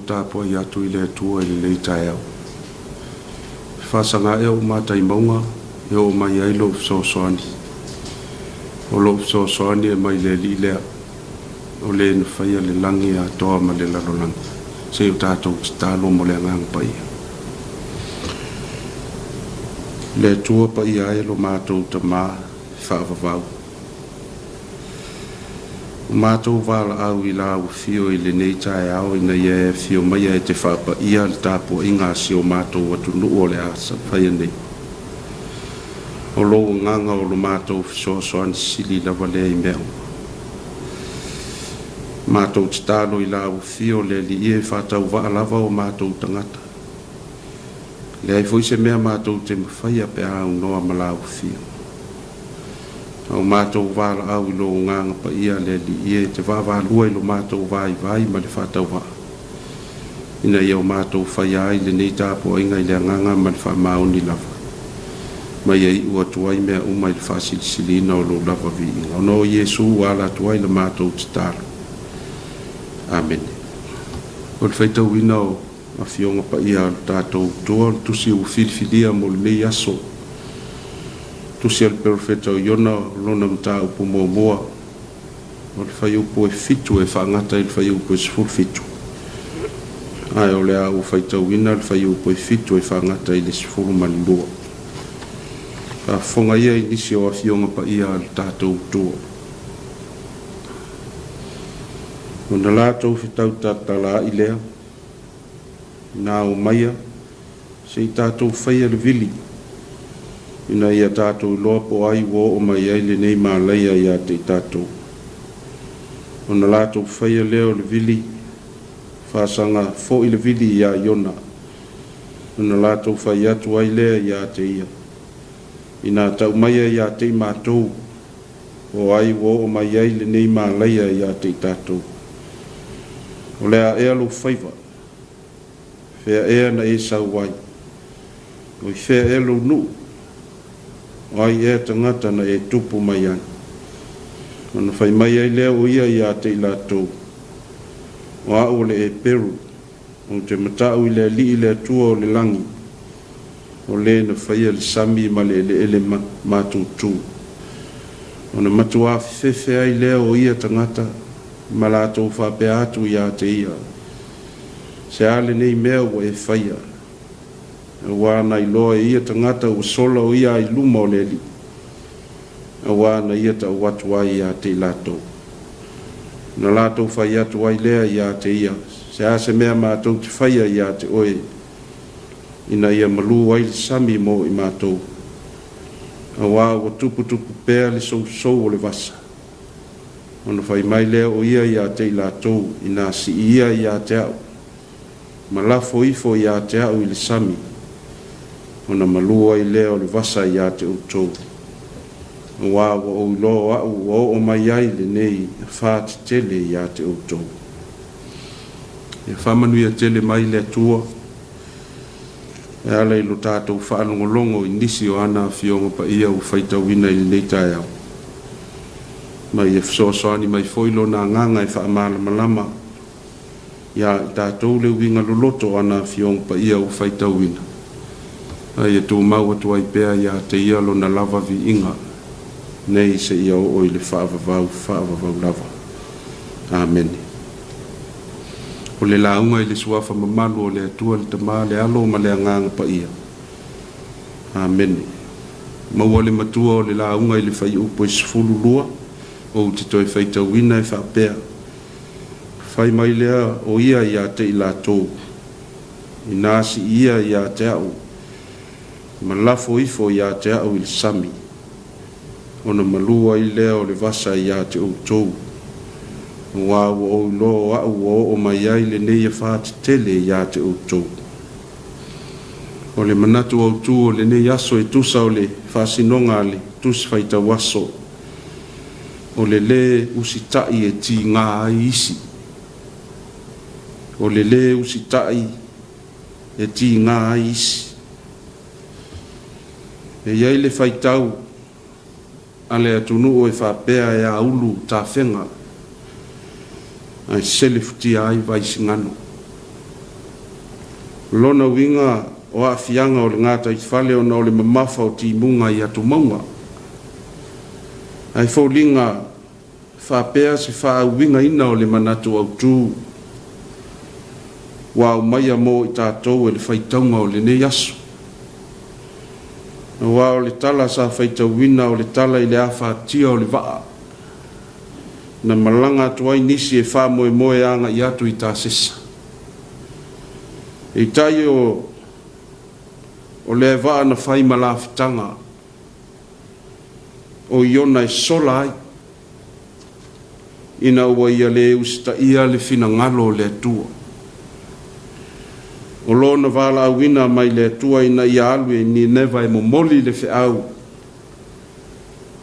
Tapua'iga atu I le atua I le Taeao. Whasanga o mātai maunga e o mai ai lo soani. O lo soani e mai le li lea. O le na whaia le langi a toa ma le lalolangi. Se o tātou talo mo le ngang pa ia. Le atua pa ia e lo mātou ta mā whaavavau. O mātou wala au I la au fio I le nei Taeao ina ia e fio mai e te whaapa ia le Tapua'iga si o mātou atu nuu o le asa whaia nei. O lo nganga o lo mātou fisoasoani sili lava lea I mea. Mātou titalo I la au fio le li ie whatau waa lava o mātou tangata. Le ai foi se mea mātou te mawhaia pe au noa ma la au fio. O mātou wala au I lo nganga pa ia le li ie te wawalua I lo mātou vai ma le whatau waa. Ina ia o mātou whaia ai le nei Tapua'iga I le nganga ma le whamaoni lava. Mai ai ua tuai mea umai le whasilisili o lo lava vi. O no Yesu wala tuai le mātou titalo. Amen. O le whaitau ina o a fionga pa ia tātou toa tusi o filfilia mo le nei aso. Tusi al perfeta o iona lona mta upo moa. O le whai upo e fitu e whaangata I le whai upo e sifur fitu. Ai o le au whaitau ina le whai upo e fitu e whaangata I le sifuru manilua. A whonga ia I nisi o a fionga pa ia al tātou toa. O na lātou whitau tātala I lea. Nā o maia. Se I tātou whaia le vili. Ina ia tātou loa po ai wo o mai ai le nei mālaia ia te tātou. O na lātou whaia leo le vili. Whasanga fo I le vili ia iona. O na lātou whai atu ai lea ia te ia. Ina tau maia ia te mātou. O ai wo o mai ai le nei mālaia ia te tātou. O lea ea lo whaiva. Whea ea na e sau wai. O I whea ea lo nuu. O ai ea tangata na e tupu mai an. O na whai mai ai lea o ia ia te ila tau. O a o le e peru. O te matau I le li I le atua o le langi. O le na whaia le sami ma le ele mātou tū. O na matua whiwhewhe ai lea o ia tangata. Ma lātou whape atu ia te ia. Se ale nei mea o e whaia. E wāna I loa ia tangata o sola o ia I luma o leli. E wāna ia ta watu ai ia te lātou. Na lātou whai atu ai lea ia te ia. Se ase mea mātou te whaia ia te oe. Ina ia malu ai le sami mo I mātou. E wā o tupu pēa le sou o le vasa. Ona whai mai lea o ia te lātou. Ina si ia Taeao. Ma lafo ifo ia Taeao I le sami. Ona malua I lea o le vasa ia te utou. Wā o loa o mai ai le nei whāti tele ia te utou. E whamanu ia tele mai le atua. E ala I lo tātou whaanongolongo I nisi o ana fionga pa ia u whaitawina I le nei Taeao. Mai e wsoasoani mai foilo na nganga I whaamala malama. Ia tātou le winga loloto ana fionga pa ia u whaitawina. Ai e tō mau atu ai pēa ia te ia lo na lava vi inga. Nei se ia o I le whaavavau lava. Amen. O le launga I le suafa mamalu o le atua le tamā le alo ma le anganga pa ia. Amen. Maua le matua o le launga I le whai upo I sifulu lua. O te toi whaitawina I whaapea. Whai mai lea o ia te I lātou. I nāsi ia Taeao. Ma lafo ifo ia Taeao I le sami. Ona malua I lea o le vasa ia te outou. Wā o loa au o mai ai le nei whāti tele ia te outou. O le manatu outu o le nei aso e tusa o le whasinonga le tusi whaita waso. O le usitai e ti ngā ai isi. O le usitai e ti ngā ai isi. E iai le whaitau a le atunu o e whapea e a ulu tā whenga. Ai selefuti ai vai singano. lona winga o afianga o le ngata i fale o na o le mamafa o timunga i atu maunga. Ai faulinga whapea se wha winga ina o le manatu au tū. Wa maia mo i tātou e le whaitaunga o le ne yasu. Wa o le tala sa whaitauina o le tala i le awha tia o le waa. Na malanga tuai nisi e wha moe moe anga i atu i tā sesa. I tai o le waa na whai malawhitanga. O iona e sola ai. Ina ua ia le usta ia le fina ngalo le tua. O lona wala awina mai le tua ina ia alu e ni neva e momoli le fe au.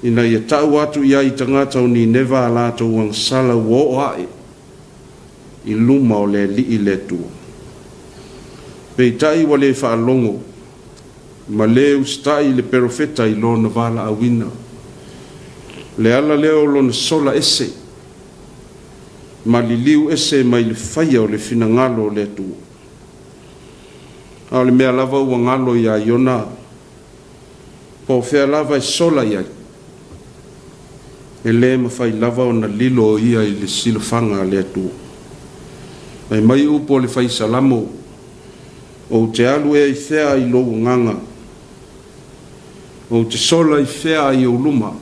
Ina ia tau atu ia i tangata o ni neva alato uang sala wo ae. I luma o le li i le tua. Pei tai wa le whaalongo. Ma le ustai le perofeta i lona wala awina. Le ala leo lona sola ese. Ma li liu ese mai le whaia o le fina ngalo le tua. Au le mea lava ua ngalo ia iona. Po whea lava e sola ia. E le mawhai lava o na lilo ia i le silofanga le atu. Ai mai upo le whai salamo. O te alu e i whea i lou nganga. O te sola i whea i o luma.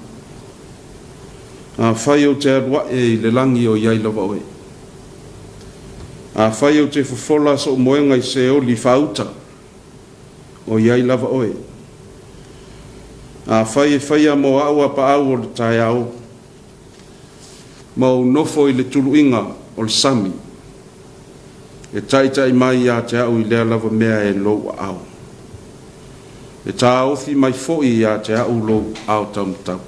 A whai o te arua e i le langi o iai lava oe. A whai o te fufola so moenga i se o li whauta. O iai lava oe. A whai e whai a mo aua pa au o le Taeao. Ma o nofo i le tuluinga o le sami. E taitai mai a te au i lea lava mea e lou au. E tā ofi mai foi a te au lou au tamutau.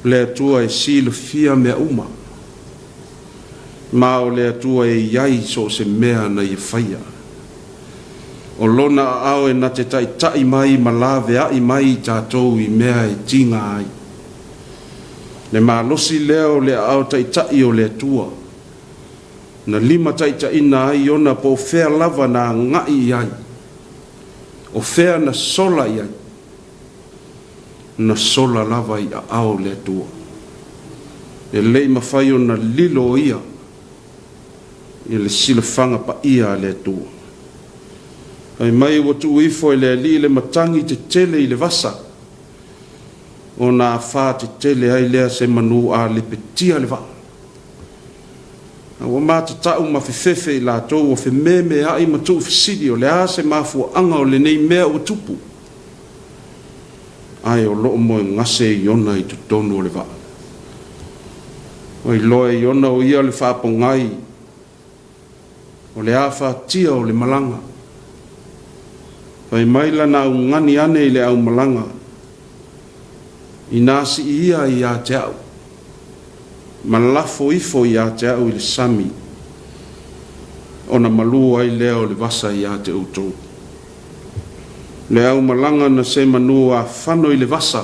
Lea tua e silo fia mea uma. Ma o lea tua e iai so se mea na i whaia. O lona au e na te tai mai ma lawe ai mai tātou i mea e tinga ai. Le malosi leo le au tai o le tua. Na lima tai ina ai ona po whea lava na ngai ai. O whea na sola ai. Na sola lava i au le tua. E lei mawhai o na lilo ia. I le silafanga pa ia le tua. Ai mai o tu ifo le li le matangi te tele i le vasa. O na wha te tele ai lea se manu a le petia le va. O ma te tau ma whiwhewe i la tau o whi meme ai ma tu whisidi o le a se mafua anga o le nei mea o tupu. Ai o loo moe ngase i ona i tutonu o le va. O i loe i ona o ia le whapongai. O le a whatia o le malanga. Pai maila na ngani ane i le au malanga. I nasi ia i a te au. Malafo ifo i a te au i le sami. Ona malua i leo le vasa i a te utou. Le au malanga na se manua whano i le vasa.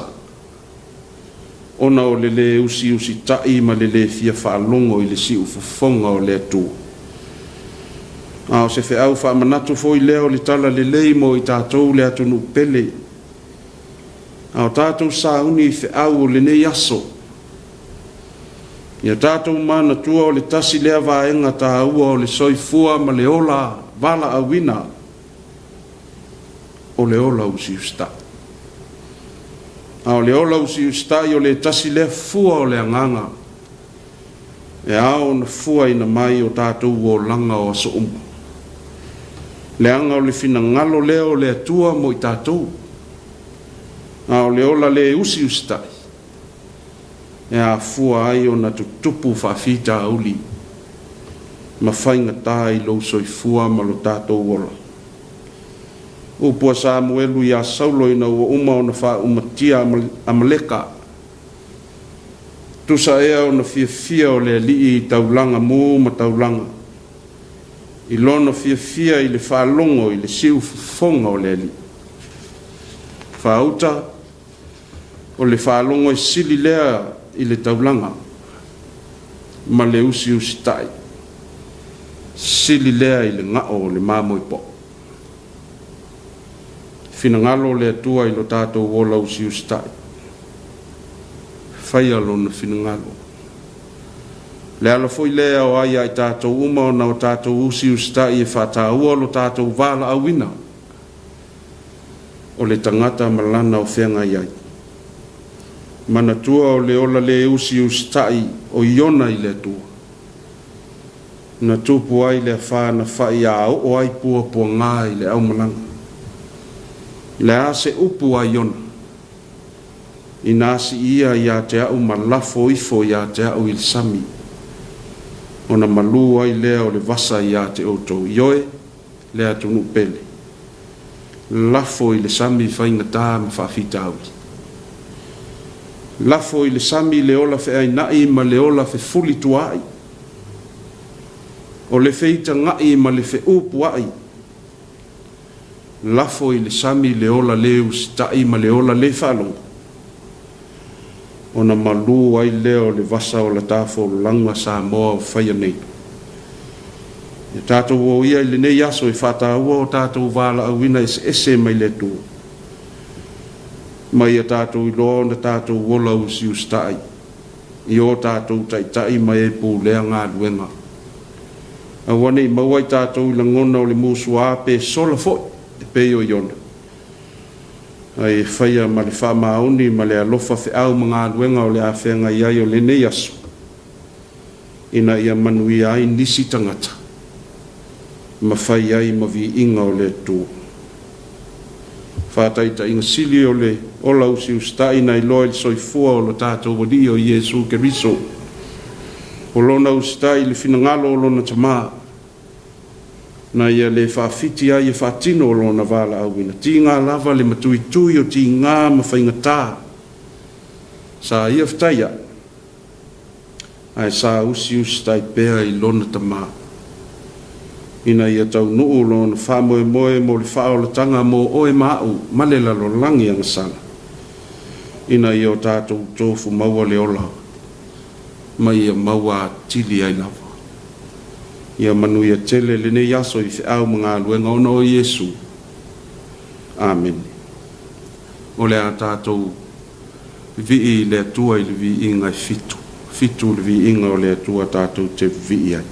Ona o le usi tai ma le fia whaalongo i le si ufufonga o le atua. Ao se fe au wha manatu fo i leo li tala le leimo i tātou le atunu pele. Ao tātou sa uni i fe au le nei aso. Ia tātou mana tua o le tasi lea vaenga tā ua o le soifua ma le ola vala awina. O le ola usi usta. Ao le ola usi usta i o le tasi lea fua o le anganga. E ao na fua ina mai o tātou o langa o aso umpa. Le anga o le fina ngalo leo le atua mo i tātou. A o le ola le usi ustai. E a fua ai o na tutupu whawhita auli. Ma whainga tā i lo soifua ma lo tātou ola. Upua Samuelu i a saulo ina ua uma o na wha umatia amaleka. Tusa ea o na fia o le li i taulanga mō ma taulanga. I lona fia i le whaalongo i le siu fonga o le li. Whauta o le whaalongo i sili lea i le taulanga. Ma le usi tai. sili lea i le ngao le mamoi po. Finangalo le atua i lo tātou wola usi ustai. Whaia lo na finangalo. Le ala foi lea o aia i tātou uma o na o tātou usi ustai e whātāua lo tātou wala awina. O le tangata malana o whenga iai. Mana tua o le ola le usi ustai o iona i le tua. Na tupu ai le whāna whai a o ai pua pua ngā i le au malanga. Le a se upu a iona. I nasi ia i a te au malafo ifo i a te au il sami. O na malu ai lea o le vasa i a te outou. Ioe, lea tunu pele. Lafo i le sami whainga tā ma whawhita aui. Lafo i le sami le ola fe ai nai ma le ola fe fuli tuai. O le feita ngai ma le fe upu ai. Lafo i le sami le ola le ustai ma le ola le whalongo. O na malu ai leo le vasa o la tāwho langa Samoa o whaia nei. E tātou o ia i le nei aso i whātāua o tātou wāla awina ese mai le tū. Mai a tātou i loa na tātou wola usi ustai. I o tātou tai mai e pū lea ngā luenga. A wane i mawai tātou i la ngona o le mūsua pe sola foi e pe o iona. Ai whaia ma le whamaoni ma le alofa fe au mga luenga o le a whenga iai o le nei aso. Ina ia manui ai nisi tangata. Ma whai ai ma vi inga o le tū. Whātaita inga sili o le ola usi ustai na i loa il soifua o lo tātou wadi o Iesu Keriso. O lona ustai le finangalo o lona tamaa. Na ia le whawhiti ai e whātino o lona wala auina. Ti ngā lava le matui tui o ti ngā mawhainga tā. Sa ia whtaia. Ai sa usi ustai pēa i lona tamaa. Ina ia tau nuu lona whamoe moe mo le whaolatanga mo oe mau ma le lalolangi anga sana. Ina ia o tātou tofu maua le ola. Ma ia maua tili ai lava. Ia manuia tele le nei aso i whiau mga luenga ona o Iesu. Amen. O le a tātou vi le atua i le vi inga i fitu. Fitu le vi inga o le atua tātou te vi ai.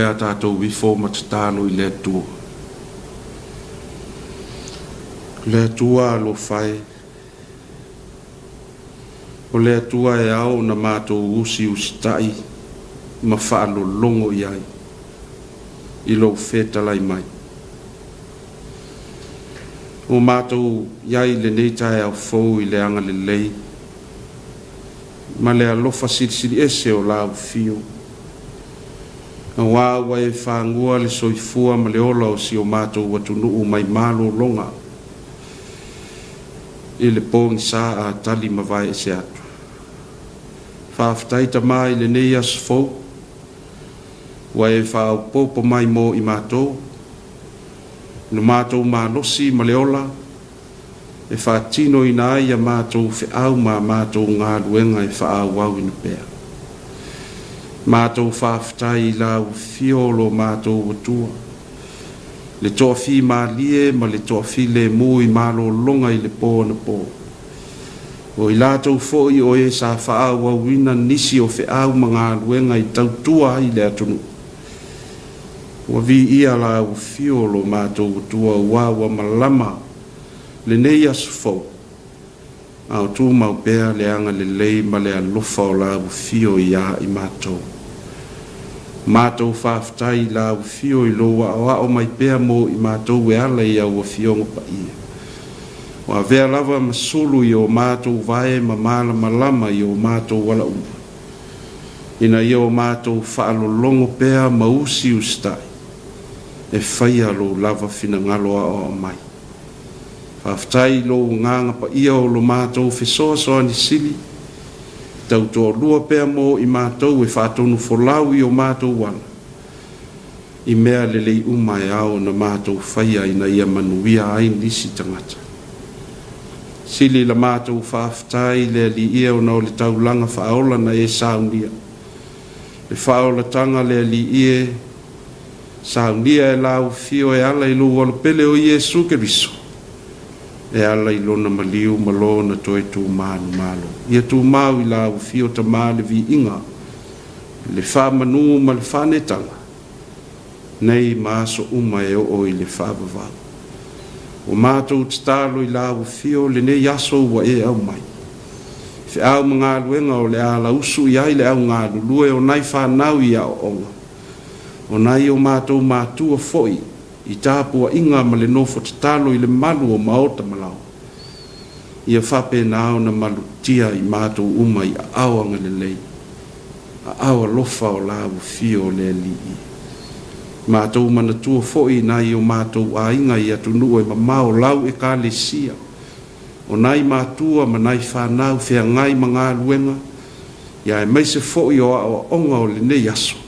pea tātou wifo matatalo I le tua. Le tua lo fai. O le tua e au na mātou usi tai ma whaalo longo iai. I lo feta lai mai. O mātou iai le nei Taeao fou I le anga le lei. Ma le alofa siri ese o lau fio. A wāwa e whāngua le soifua ma le ola o si o mātou watunuu mai malo longa. I le pōngi sā a tali ma vai e se atu. Whāwhataita mai le nei as fou. Wa e whāu pōpo mai mō I mātou. No mātou mā losi ma le ola. E whātino I nai a mātou whiau ma mātou ngā luenga e whaau wau ina pēr. Mātou whāwhatai I lau fiolo mātou watua. Le toa whi mā lie ma le toa whi le mui mālo longa I le pō na pō. O I lātou fōi o e sa whaau wau ina nisi o whiau ma ngā luenga I tautua I le atunu. Wa vi ia lau fiolo mātou watua wawa malama. Le nei asu fau. Au tū mau pēr le anga le lei ma le alofa o lau fio ia I mātou. Mātou whāwhatai lau fio I loa o mai pēr mō I mātou e ala I au a fionga pa ia. Wa vea lava masulu I o mātou vae ma mala malama I o mātou wala ua. Ina I o mātou whaalo longo pēr ma usi ustai. E whaia lo lava fina ngaloa o mai. Whaftai lo nganga pa ia o lo mātou whesoa soa ni sili. Tau tō lua pēr mō I mātou e whātonu wholau I o mātou wana. I mea lelei umai au na mātou whaia ina ia manuia ai nisi tangata. Sili la mātou whaftai le li ia o nao le taulanga whaola na e saunia. Le whaola tanga le li ia saunia e lau fio e ala I lu wala pele o Iesu Keriso. E ala I lona maliu malona toe tū mānu malo. Ia tū mau I lau fio ta māle vi inga. Le wha manu ma le whanetanga. Nei māso uma e o I le wha bavau. O mātou talo I lau fio le nei aso wa e au mai. Fe au mga luenga o le ala usu I ai le au ngā lulue o nai whanau I au onga. O nai o mātou mātua foi. I Tapua'iga ma le nofo tatalo I le malu o maota malau. Ia whape nao na malutia I mātou uma I aawanga le lei. A awa lofa o lau fio le lii. Mātou manatua foi nai o mātou ainga I atunu e mamao lau e ka le sia. O nai mātua ma nai whanau whea ngai ma ngā luenga. Ia e meise foi o awa onga o le nei aso.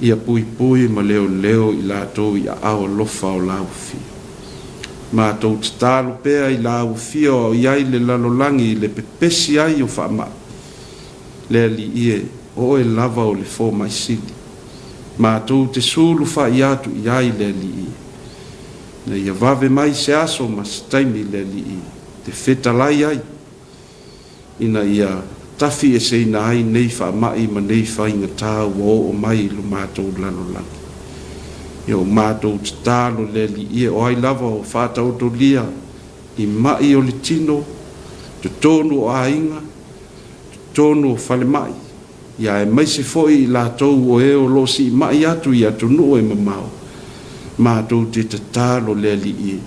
Ia pui ma leo I lātou I awa lofa o lau fio. Mātou tatalo pēr I lau fio o iai le lalolangi le pepesi ai o whaama. Le li ie o e lava o le fō mai sili. Mātou te sulu wha I atu iai le li ie. Na ia vave mai se aso ma se taimi le li ie. Te whetalai ai. Ina ia tafi e se ina ai nei whaamai ma nei whainga tā o mai lu mātou lalolangi. Ia o mātou te tālo le li ia o ai lava o whātau to lia I mai o le tino, te tonu o ainga, te tonu o whale mai. Ia e maise foi I lātou o e o losi I mai atu I atu nuu e mamau. Mātou te tālo le li ia.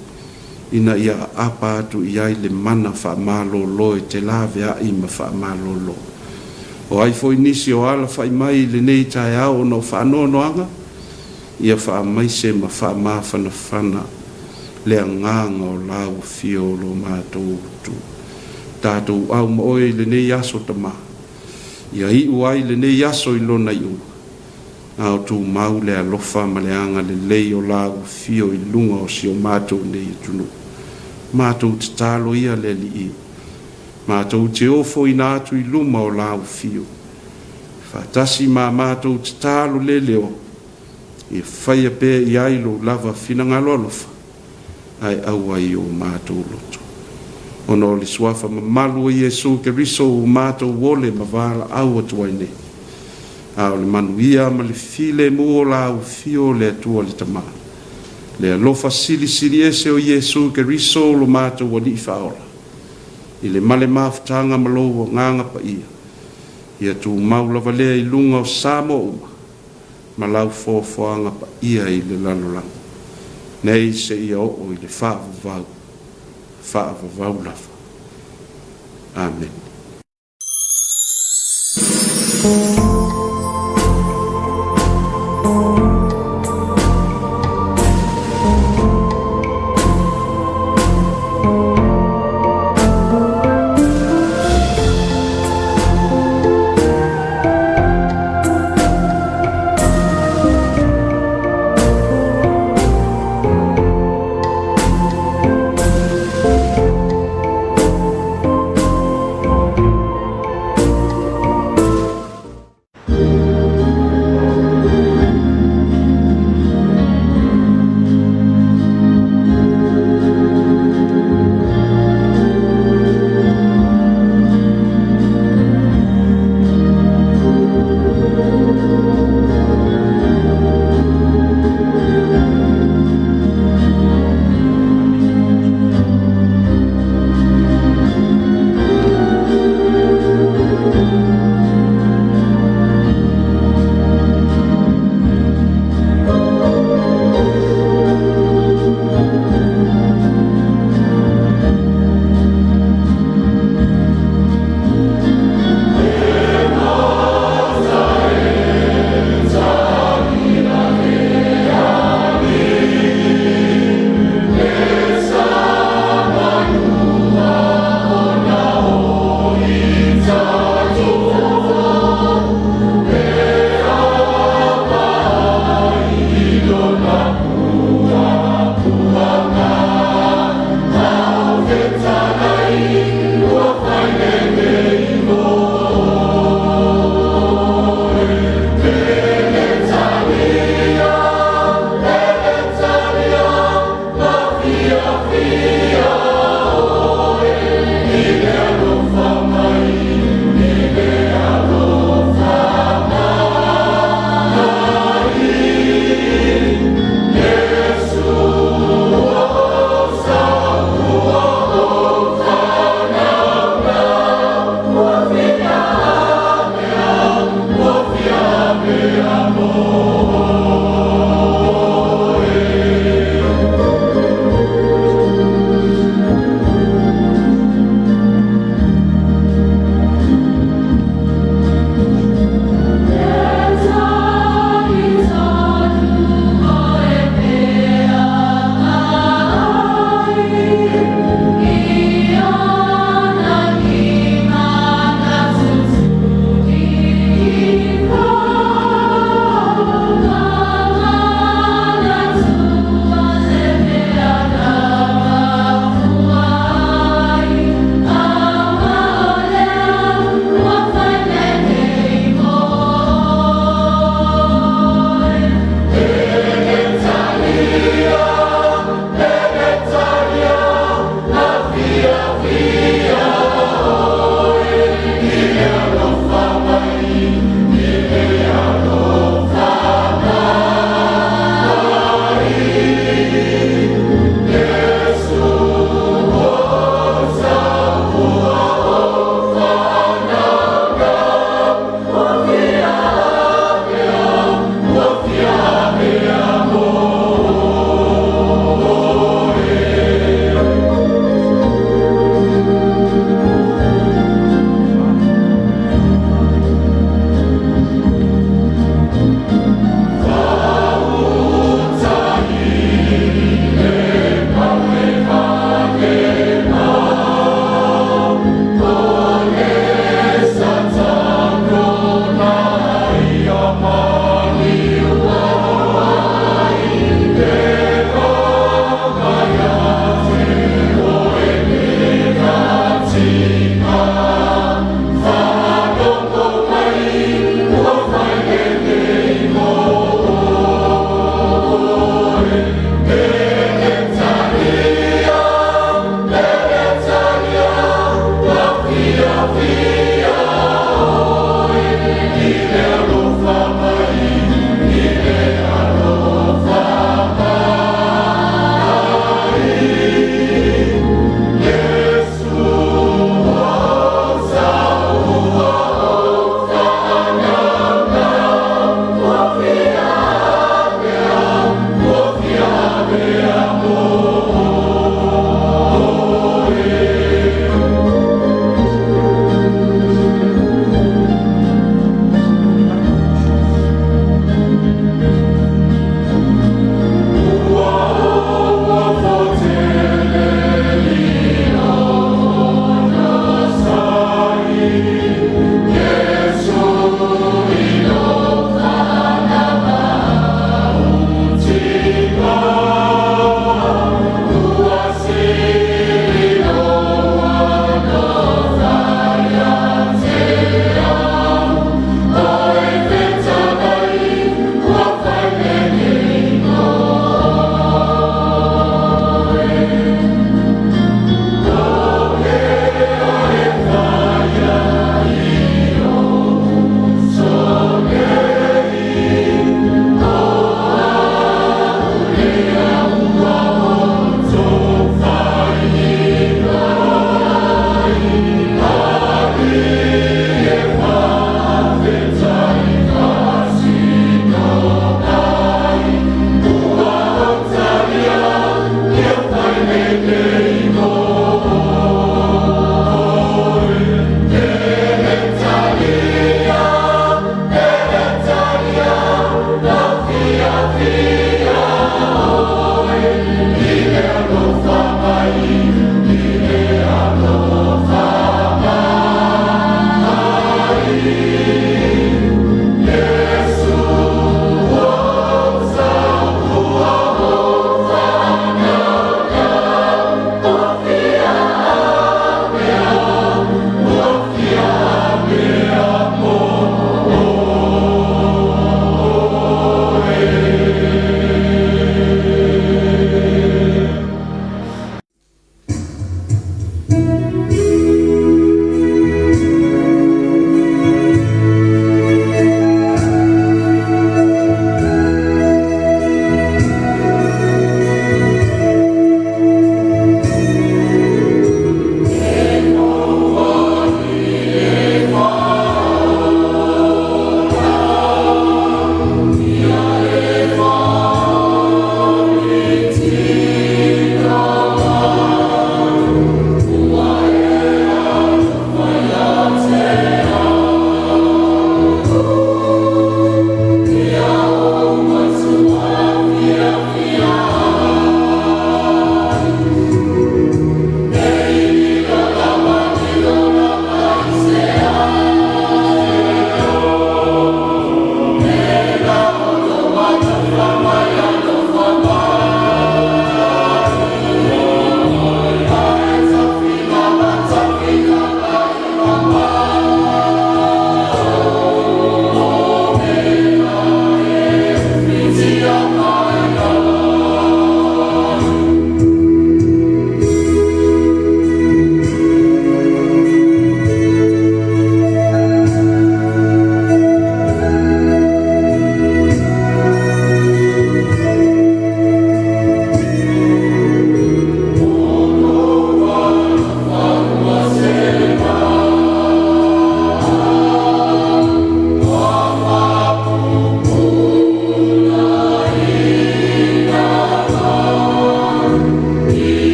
Ina ia apa atu I ai le mana whaamalo lo e te lawe a I ma whaamalo lo. O ai foi nisi o ala whai mai le nei Taeao no whaanoanoanga. Ia whaamai se ma whaamawhana whana le nganga o lau fio lo mātou tu. Tātou au maoe le nei aso tama. Ia I uai le nei aso I lona I ua. Au tu mau le alofa ma le anga le lei o lau fio I lunga o si o mātou nei tunu. Mātou te talo ia le li I. Mātou te ofo I nātu I luma o lau fio. Whatasi ma mātou te talo le leo. I whaia pē I ailo lava finangalo alofa. Ai aua I o mātou loto. Ono le suafa ma malu o Iesu Keriso o mātou wole ma wala aua tuaine. a o le manuia ma le file mo la o fio le atua le tama le alofa silisili ese o Iesu ke riso lo mātou wa ni whaola i le male mafutanga malo o nganga pa ia tu maulava lea i lunga o Samoa ma lau fōwhanga pa ia i le lanolang nei se ia o i le whaavavau lafa. Amen.